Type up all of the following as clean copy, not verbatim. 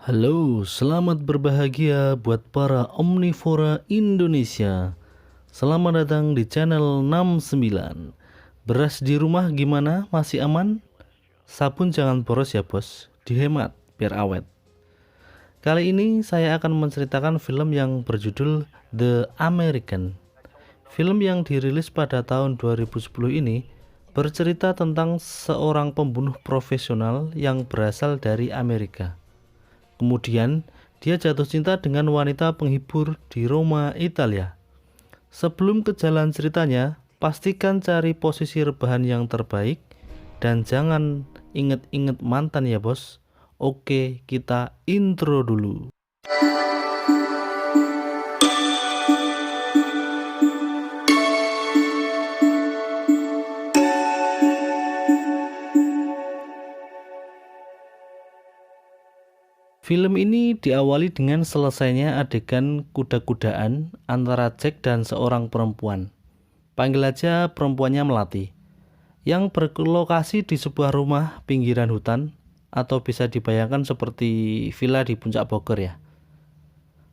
Halo, selamat berbahagia buat para omnivora Indonesia. Selamat datang di channel 69. Beras di rumah gimana? Masih aman? Sabun jangan boros ya bos, dihemat biar awet. Kali ini saya akan menceritakan film yang berjudul The American. Film yang dirilis pada tahun 2010 ini bercerita tentang seorang pembunuh profesional yang berasal dari Amerika. Kemudian, dia jatuh cinta dengan wanita penghibur di Roma, Italia. Sebelum ke jalan ceritanya, pastikan cari posisi rebahan yang terbaik dan jangan inget-inget mantan ya bos. Oke, kita intro dulu. Film ini diawali dengan selesainya adegan kuda-kudaan antara Jack dan seorang perempuan. Panggil aja perempuannya Melati, yang berlokasi di sebuah rumah pinggiran hutan atau bisa dibayangkan seperti villa di puncak Bogor ya.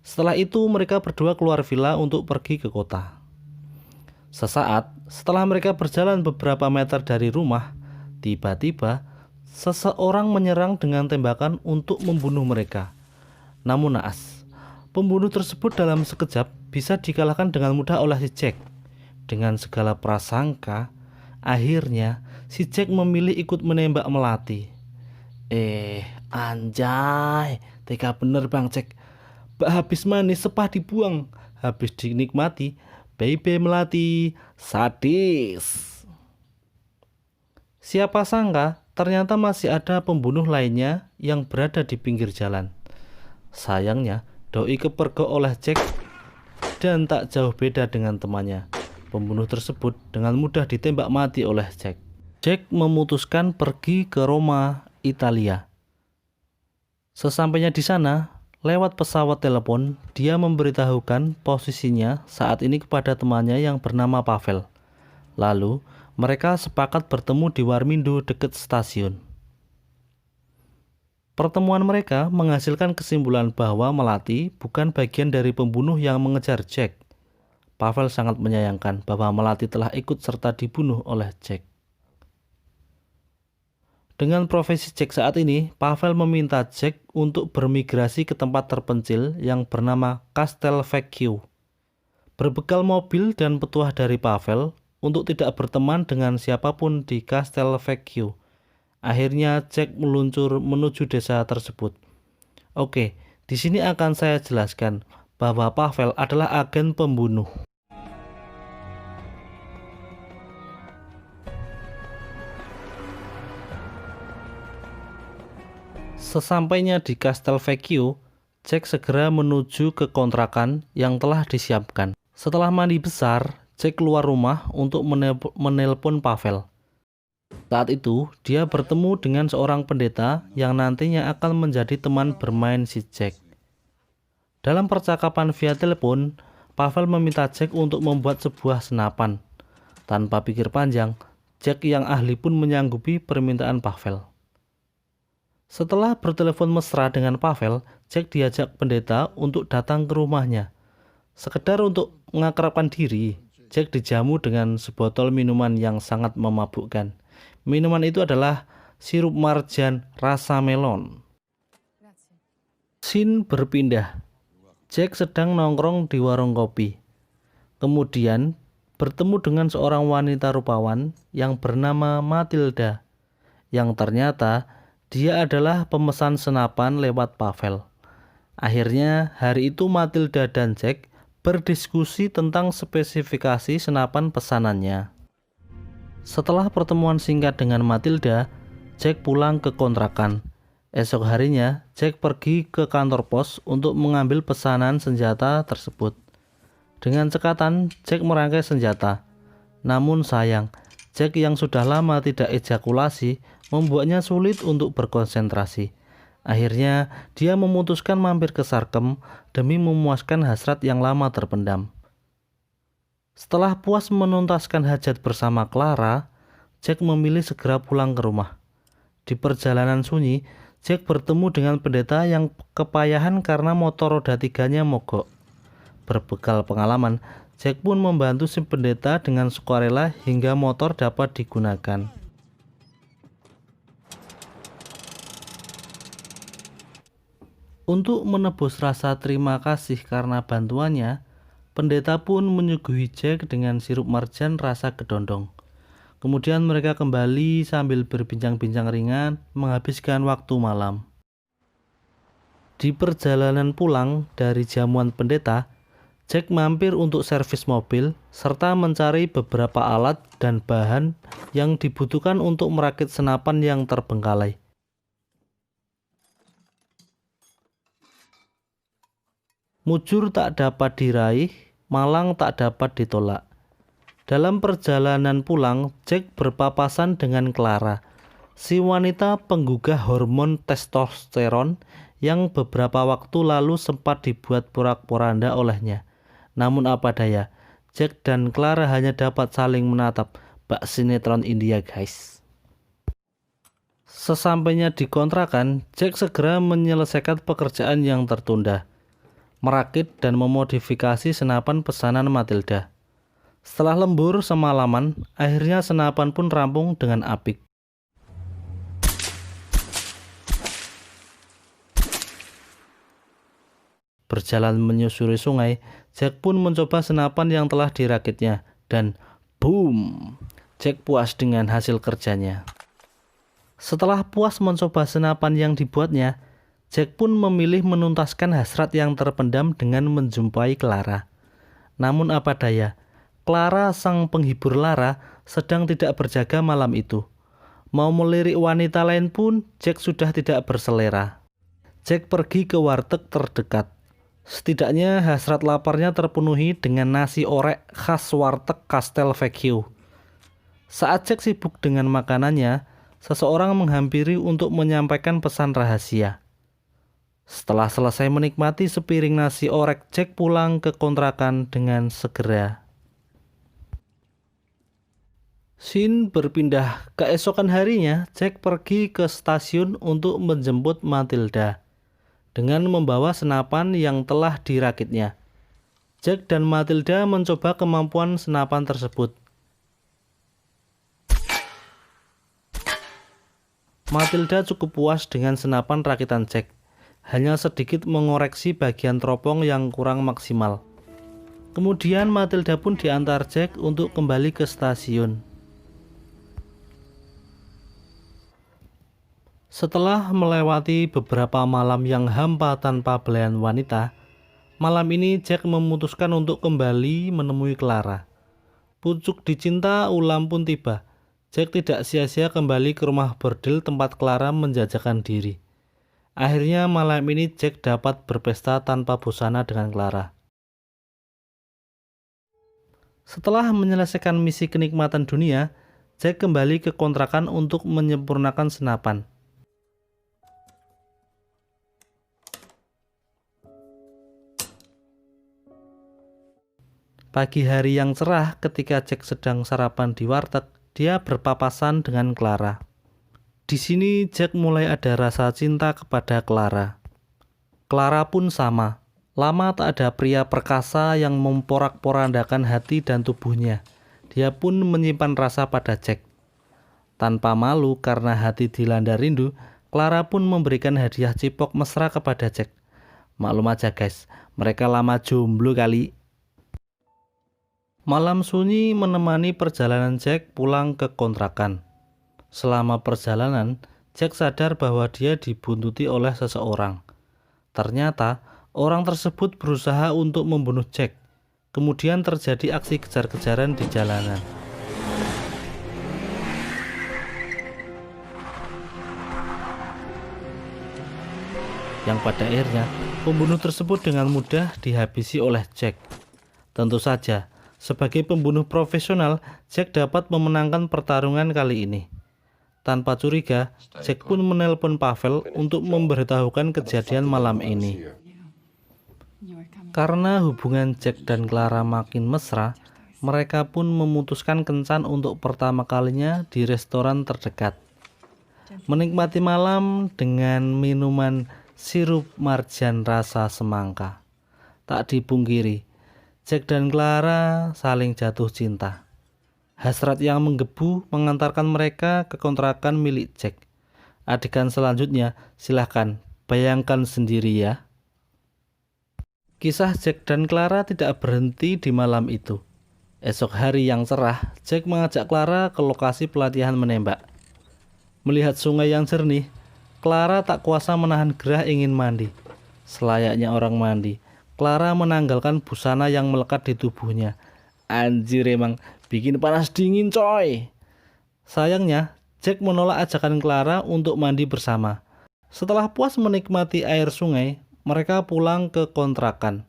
Setelah itu mereka berdua keluar villa untuk pergi ke kota. Sesaat setelah mereka berjalan beberapa meter dari rumah, tiba-tiba seseorang menyerang dengan tembakan untuk membunuh mereka. Namun naas, pembunuh tersebut dalam sekejap bisa dikalahkan dengan mudah oleh si Jack. Dengan segala prasangka, akhirnya si Jack memilih ikut menembak Melati. Anjay, tega bener bang Jack. Bak habis manis sepah dibuang, habis dinikmati, baby Melati, sadis. Siapa sangka ternyata masih ada pembunuh lainnya yang berada di pinggir jalan. Sayangnya, doi kepergok oleh Jack dan tak jauh beda dengan temannya. Pembunuh tersebut dengan mudah ditembak mati oleh Jack. Jack memutuskan pergi ke Roma, Italia. Sesampainya di sana, lewat pesawat telepon, dia memberitahukan posisinya saat ini kepada temannya yang bernama Pavel. Lalu, mereka sepakat bertemu di Warmindo dekat stasiun. Pertemuan mereka menghasilkan kesimpulan bahwa Melati bukan bagian dari pembunuh yang mengejar Jack. Pavel sangat menyayangkan bahwa Melati telah ikut serta dibunuh oleh Jack. Dengan profesi Jack saat ini, Pavel meminta Jack untuk bermigrasi ke tempat terpencil yang bernama Castelvecchio. Berbekal mobil dan petuah dari Pavel untuk tidak berteman dengan siapapun di Castelvecchio, akhirnya Jack meluncur menuju desa tersebut. Oke, di sini akan saya jelaskan bahwa Pavel adalah agen pembunuh. Sesampainya di Castelvecchio, Jack segera menuju ke kontrakan yang telah disiapkan. Setelah mandi besar, Jack keluar rumah untuk menelpon Pavel. Saat itu, dia bertemu dengan seorang pendeta yang nantinya akan menjadi teman bermain si Jack. Dalam percakapan via telepon, Pavel meminta Jack untuk membuat sebuah senapan. Tanpa pikir panjang, Jack yang ahli pun menyanggupi permintaan Pavel. Setelah bertelepon mesra dengan Pavel, Jack diajak pendeta untuk datang ke rumahnya. Sekedar untuk mengakrabkan diri, Jack dijamu dengan sebotol minuman yang sangat memabukkan. Minuman itu adalah sirup marjan rasa melon. Scene berpindah. Jack sedang nongkrong di warung kopi. Kemudian bertemu dengan seorang wanita rupawan yang bernama Matilda, yang ternyata dia adalah pemesan senapan lewat Pavel. Akhirnya hari itu Matilda dan Jack berdiskusi tentang spesifikasi senapan pesanannya. Setelah pertemuan singkat dengan Matilda, Jack pulang ke kontrakan. Esok harinya, Jack pergi ke kantor pos untuk mengambil pesanan senjata tersebut. Dengan cekatan, Jack merangkai senjata. Namun sayang, Jack yang sudah lama tidak ejakulasi membuatnya sulit untuk berkonsentrasi. Akhirnya, dia memutuskan mampir ke Sarkem demi memuaskan hasrat yang lama terpendam. Setelah puas menuntaskan hajat bersama Clara, Jack memilih segera pulang ke rumah. Di perjalanan sunyi, Jack bertemu dengan pendeta yang kepayahan karena motor roda tiganya mogok. Berbekal pengalaman, Jack pun membantu si pendeta dengan sukarela hingga motor dapat digunakan. Untuk menebus rasa terima kasih karena bantuannya, pendeta pun menyuguhi Jack dengan sirup marjan rasa kedondong. Kemudian mereka kembali sambil berbincang-bincang ringan menghabiskan waktu malam. Di perjalanan pulang dari jamuan pendeta, Jack mampir untuk servis mobil serta mencari beberapa alat dan bahan yang dibutuhkan untuk merakit senapan yang terbengkalai. Mujur tak dapat diraih, malang tak dapat ditolak. Dalam perjalanan pulang, Jack berpapasan dengan Clara, si wanita penggugah hormon testosteron yang beberapa waktu lalu sempat dibuat porak-poranda olehnya. Namun apa daya, Jack dan Clara hanya dapat saling menatap. Bak sinetron India, guys. Sesampainya di kontrakan, Jack segera menyelesaikan pekerjaan yang tertunda, merakit dan memodifikasi senapan pesanan Matilda. Setelah lembur semalaman, akhirnya senapan pun rampung dengan apik. Berjalan menyusuri sungai, Jack pun mencoba senapan yang telah dirakitnya, dan boom! Jack puas dengan hasil kerjanya. Setelah puas mencoba senapan yang dibuatnya, Jack pun memilih menuntaskan hasrat yang terpendam dengan menjumpai Clara. Namun apa daya, Clara sang penghibur lara sedang tidak berjaga malam itu. Mau melirik wanita lain pun Jack sudah tidak berselera. Jack pergi ke warteg terdekat. Setidaknya hasrat laparnya terpenuhi dengan nasi orek khas warteg Castelvecchio. Saat Jack sibuk dengan makanannya, seseorang menghampiri untuk menyampaikan pesan rahasia. Setelah selesai menikmati sepiring nasi orek, Jack pulang ke kontrakan dengan segera. Scene berpindah. Keesokan harinya, Jack pergi ke stasiun untuk menjemput Matilda dengan membawa senapan yang telah dirakitnya. Jack dan Matilda mencoba kemampuan senapan tersebut. Matilda cukup puas dengan senapan rakitan Jack, hanya sedikit mengoreksi bagian teropong yang kurang maksimal. Kemudian Matilda pun diantar Jack untuk kembali ke stasiun. Setelah melewati beberapa malam yang hampa tanpa belayan wanita, malam ini Jack memutuskan untuk kembali menemui Clara. Pucuk dicinta ulam pun tiba. Jack tidak sia-sia kembali ke rumah bordil tempat Clara menjajakan diri. Akhirnya malam ini Jack dapat berpesta tanpa busana dengan Clara. Setelah menyelesaikan misi kenikmatan dunia, Jack kembali ke kontrakan untuk menyempurnakan senapan. Pagi hari yang cerah ketika Jack sedang sarapan di warteg, dia berpapasan dengan Clara. Di sini Jack mulai ada rasa cinta kepada Clara. Clara pun sama. Lama tak ada pria perkasa yang memporak-porandakan hati dan tubuhnya. Dia pun menyimpan rasa pada Jack. Tanpa malu karena hati dilanda rindu, Clara pun memberikan hadiah cipok mesra kepada Jack. Maklum aja guys, mereka lama jomblo kali. Malam sunyi menemani perjalanan Jack pulang ke kontrakan. Selama perjalanan, Jack sadar bahwa dia dibuntuti oleh seseorang. Ternyata, orang tersebut berusaha untuk membunuh Jack. Kemudian terjadi aksi kejar-kejaran di jalanan. Yang pada akhirnya, pembunuh tersebut dengan mudah dihabisi oleh Jack. Tentu saja, sebagai pembunuh profesional, Jack dapat memenangkan pertarungan kali ini. Tanpa curiga, Jack pun menelpon Pavel untuk memberitahukan kejadian malam ini. Karena hubungan Jack dan Clara makin mesra, mereka pun memutuskan kencan untuk pertama kalinya di restoran terdekat. menikmati malam dengan minuman sirup marjan rasa semangka. Tak dipungkiri, Jack dan Clara saling jatuh cinta. Hasrat yang menggebu mengantarkan mereka ke kontrakan milik Jack. Adegan selanjutnya silahkan bayangkan sendiri ya. Kisah Jack dan Clara tidak berhenti di malam itu. Esok hari yang cerah, Jack mengajak Clara ke lokasi pelatihan menembak. Melihat sungai yang jernih, Clara tak kuasa menahan gerah ingin mandi. Selayaknya orang mandi, Clara menanggalkan busana yang melekat di tubuhnya. Anjir emang bikin panas dingin coy. Sayangnya, Jack menolak ajakan Clara untuk mandi bersama. Setelah puas menikmati air sungai, mereka pulang ke kontrakan.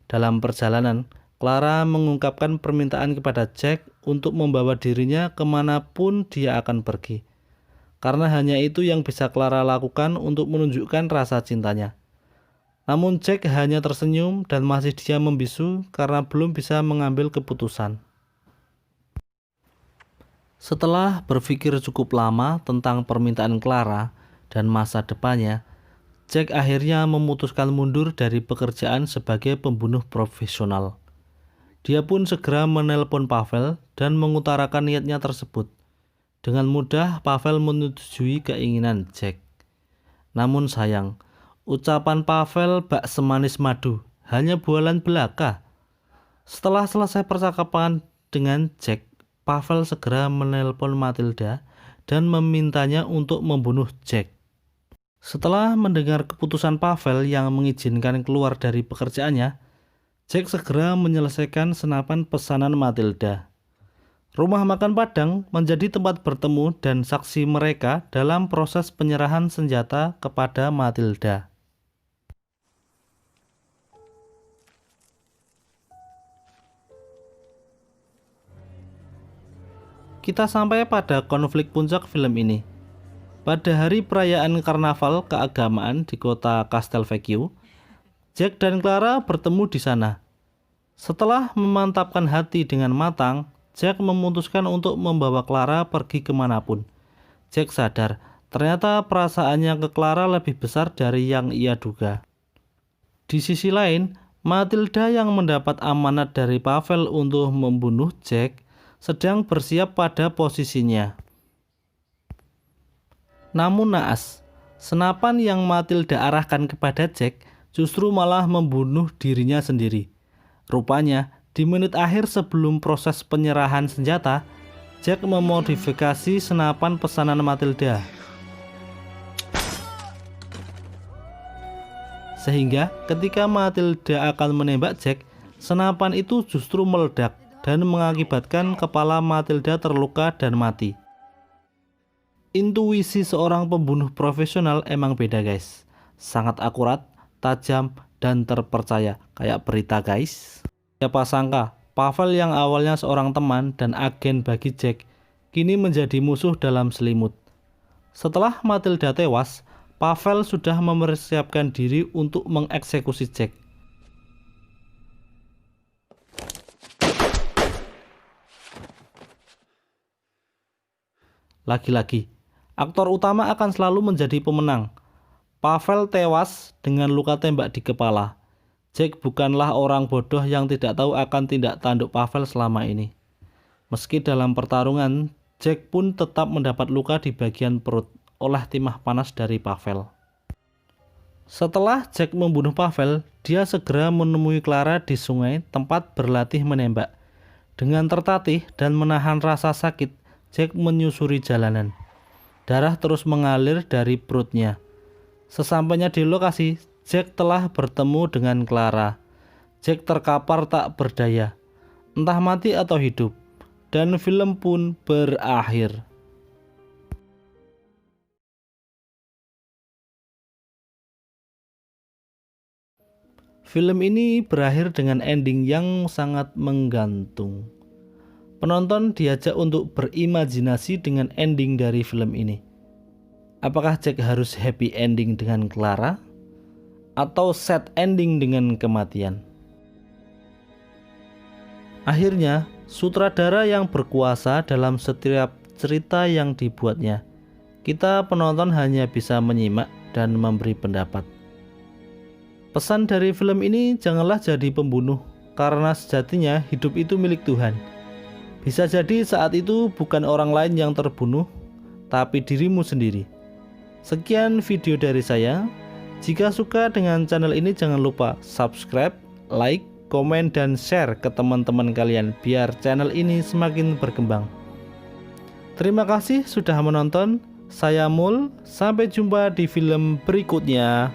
Dalam perjalanan, Clara mengungkapkan permintaan kepada Jack untuk membawa dirinya kemanapun dia akan pergi. Karena hanya itu yang bisa Clara lakukan untuk menunjukkan rasa cintanya. Namun Jack hanya tersenyum dan masih diam membisu karena belum bisa mengambil keputusan. Setelah berpikir cukup lama tentang permintaan Clara dan masa depannya, Jack akhirnya memutuskan mundur dari pekerjaan sebagai pembunuh profesional. Dia pun segera menelpon Pavel dan mengutarakan niatnya tersebut. Dengan mudah Pavel menyetujui keinginan Jack. Namun sayang, ucapan Pavel bak semanis madu, hanya bualan belaka. Setelah selesai percakapan dengan Jack, Pavel segera menelpon Matilda dan memintanya untuk membunuh Jack. Setelah mendengar keputusan Pavel yang mengizinkan keluar dari pekerjaannya, Jack segera menyelesaikan senapan pesanan Matilda. Rumah makan Padang menjadi tempat bertemu dan saksi mereka dalam proses penyerahan senjata kepada Matilda. Kita sampai pada konflik puncak film ini. Pada hari perayaan karnaval keagamaan di kota Castelvecchio, Jack dan Clara bertemu di sana. Setelah memantapkan hati dengan matang, Jack memutuskan untuk membawa Clara pergi kemanapun. Jack sadar, ternyata perasaannya ke Clara lebih besar dari yang ia duga. Di sisi lain, Matilda yang mendapat amanat dari Pavel untuk membunuh Jack sedang bersiap pada posisinya. Namun naas, senapan yang Matilda arahkan kepada Jack justru malah membunuh dirinya sendiri. Rupanya, di menit akhir sebelum proses penyerahan senjata, Jack memodifikasi senapan pesanan Matilda. Sehingga ketika Matilda akan menembak Jack, senapan itu justru meledak dan mengakibatkan kepala Matilda terluka dan mati. Intuisi seorang pembunuh profesional emang beda guys. Sangat akurat, tajam, dan terpercaya. Kayak berita guys. Siapa sangka, Pavel yang awalnya seorang teman dan agen bagi Jack, kini menjadi musuh dalam selimut. Setelah Matilda tewas, Pavel sudah mempersiapkan diri untuk mengeksekusi Jack. Lagi-lagi, aktor utama akan selalu menjadi pemenang. Pavel tewas dengan luka tembak di kepala. Jack bukanlah orang bodoh yang tidak tahu akan tindak tanduk Pavel selama ini. Meski dalam pertarungan, Jack pun tetap mendapat luka di bagian perut oleh timah panas dari Pavel. Setelah Jack membunuh Pavel, dia segera menemui Clara di sungai tempat berlatih menembak. Dengan tertatih dan menahan rasa sakit, Jack menyusuri jalanan. Darah terus mengalir dari perutnya. Sesampainya di lokasi, Jack telah bertemu dengan Clara. Jack terkapar tak berdaya, entah mati atau hidup, dan film pun berakhir. Film ini berakhir dengan ending yang sangat menggantung. Penonton diajak untuk berimajinasi dengan ending dari film ini. Apakah Jack harus happy ending dengan Clara? Atau sad ending dengan kematian? Akhirnya, sutradara yang berkuasa dalam setiap cerita yang dibuatnya. Kita penonton hanya bisa menyimak dan memberi pendapat. Pesan dari film ini, janganlah jadi pembunuh, karena sejatinya hidup itu milik Tuhan. Bisa jadi saat itu bukan orang lain yang terbunuh, tapi dirimu sendiri. Sekian video dari saya. Jika suka dengan channel ini, jangan lupa subscribe, like, komen, dan share ke teman-teman kalian biar channel ini semakin berkembang. Terima kasih sudah menonton. Saya Mul, sampai jumpa di film berikutnya.